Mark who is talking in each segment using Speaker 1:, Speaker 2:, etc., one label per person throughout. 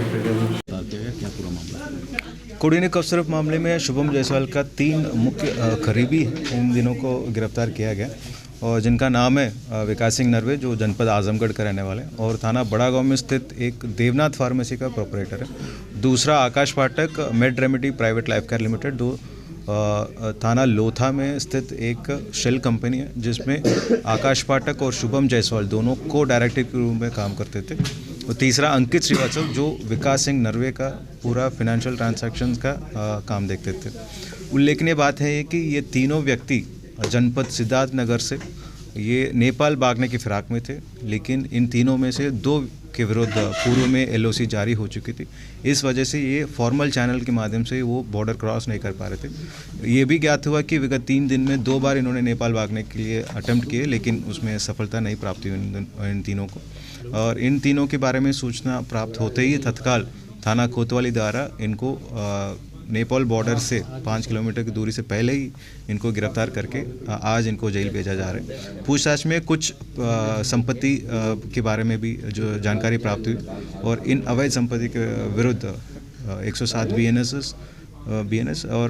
Speaker 1: क्या पूरा मामला?
Speaker 2: कोडिनी कफसरफ मामले में शुभम जायसवाल का 3 मुख्य करीबी इन दिनों को गिरफ्तार किया गया और जिनका नाम है विकास सिंह नरवे, जो जनपद आजमगढ़ का रहने वाले, और थाना बड़ा गांव में स्थित एक देवनाथ फार्मेसी का प्रोपरेटर है। दूसरा Akash Pathak, med remedy private life care limited, दो थाना लोथा में स्थित एक शेल कंपनी है जिसमें आकाश पाठक और शुभम जायसवाल दोनों को डायरेक्टर के रूप में काम करते थे। और तीसरा अंकित श्रीवास्तव, जो विकास सिंह नरवे का पूरा फिनेंशियल ट्रांजैक्शंस का काम देखते थे। उल्लेखनीय बात है कि ये तीनों व्यक्ति जनपद सिद्धार्थ नगर से ये नेपाल भागने की फिराक में थे, लेकिन इन तीनों में से 2 के विरुद्ध पूर्व में एलओसी जारी हो चुकी थी। इस वजह से ये फॉर्मल चैनल के माध्यम से वो बॉर्डर क्रॉस नहीं कर पा रहे थे। ये भी ज्ञात हुआ कि विगत 3 दिन में 2 बार इन्होंने नेपाल भागने के लिए अटेम्प्ट किए, लेकिन उसमें सफलता नहीं प्राप्त हुई इन तीनों को। और इन तीनों के बारे में सूचना प्राप्त होते ही तत्काल थाना कोतवाली द्वारा इनको नेपाल बॉर्डर से 5 किलोमीटर की दूरी से पहले ही इनको गिरफ्तार करके आज इनको जेल भेजा जा रहा है। पूछताछ में कुछ संपत्ति के बारे में भी जो जानकारी प्राप्त हुई और इन अवैध संपत्ति के विरुद्ध 107 बीएनएस और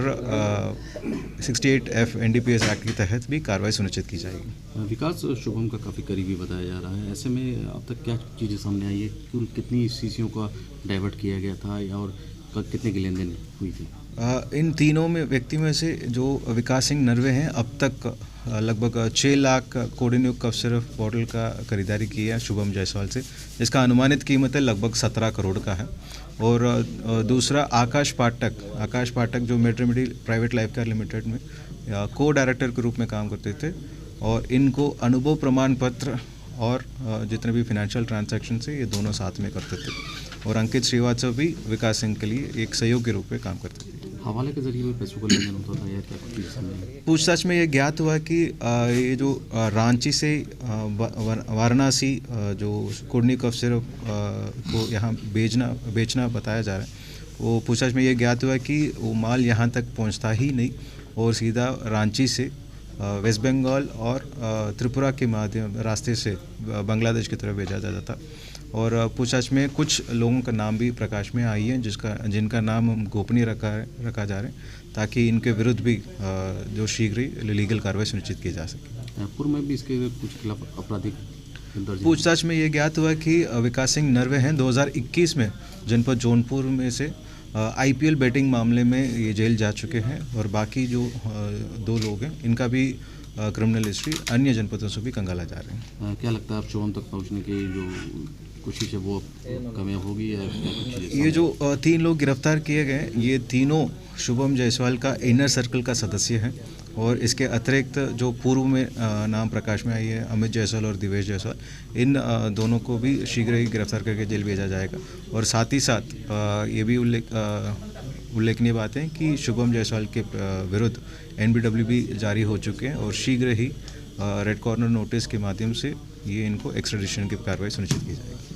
Speaker 2: 68F NDPS एक्ट के तहत भी कार्रवाई सुनिश्चित की जाएगी।
Speaker 1: विकास शुभम का काफ़ी करीबी बताया जा रहा है, ऐसे में अब तक क्या चीज़ें सामने आई है? कितनी सीसीओं का डाइवर्ट किया गया था और कितने की लेन देन हुई थी?
Speaker 2: इन तीनों में व्यक्ति में से जो विकास सिंह नरवे हैं, अब तक लगभग 6 लाख कोडिनी कफसरफ बॉटल का खरीदारी की है शुभम जायसवाल से, जिसका अनुमानित कीमत है लगभग 17 करोड़ का है। और दूसरा आकाश पाठक जो made remedy private life care limited में को डायरेक्टर के रूप में काम करते थे और इनको अनुभव प्रमाण पत्र और जितने भी फाइनेंशियल ट्रांजैक्शन से ये दोनों साथ में करते थे। और अंकित श्रीवास्तव भी विकास सिंह के लिए एक सहयोग के रूप में काम करते थे।
Speaker 1: हवाले के जरिए भी पैसों का लेन देन होता था या क्या कुछ सामने?
Speaker 2: पूछताछ में ये ज्ञात हुआ कि ये जो रांची से वाराणसी जो कोडिनी कफसरफ को यहाँ बेचना बताया जा रहा है, वो पूछताछ में ये ज्ञात हुआ कि वो माल यहाँ तक पहुँचता ही नहीं और सीधा रांची से वेस्ट बंगाल और त्रिपुरा के रास्ते से बांग्लादेश की तरफ भेजा जाता था। और पूछताछ में कुछ लोगों का नाम भी प्रकाश में आई है जिनका नाम गोपनीय रखा जा रहा है, ताकि इनके विरुद्ध भी जो शीघ्र ही लीगल कार्रवाई सुनिश्चित की जा सके।
Speaker 1: पूर्व में भी इसके कुछ खिलाफ आपराधिक
Speaker 2: पूछताछ में ये ज्ञात हुआ कि विकास सिंह नरवे हैं 2021 में जनपद जौनपुर में से IPL बैटिंग मामले में ये जेल जा चुके हैं और बाकी जो 2 लोग हैं इनका भी क्रिमिनल हिस्ट्री अन्य जनपदों से भी कंगाला जा रहे हैं।
Speaker 1: क्या लगता है आप शुभम तक पहुंचने की जो कोशिश है वो कामयाब होगी या कुछ?
Speaker 2: ये जो 3 लोग गिरफ्तार किए गए, ये तीनों शुभम जायसवाल का इनर सर्कल का सदस्य हैं और इसके अतिरिक्त जो पूर्व में नाम प्रकाश में आई है अमित जायसवाल और दिवेश जायसवाल, इन दोनों को भी शीघ्र ही गिरफ्तार करके जेल भेजा जाएगा। और साथ ही साथ ये भी उल्लेखनीय बात है कि शुभम जायसवाल के विरुद्ध NBW भी जारी हो चुके हैं और शीघ्र ही रेड कॉर्नर नोटिस के माध्यम से ये इनको एक्स्ट्राडिशन की कार्रवाई सुनिश्चित की जाएगी।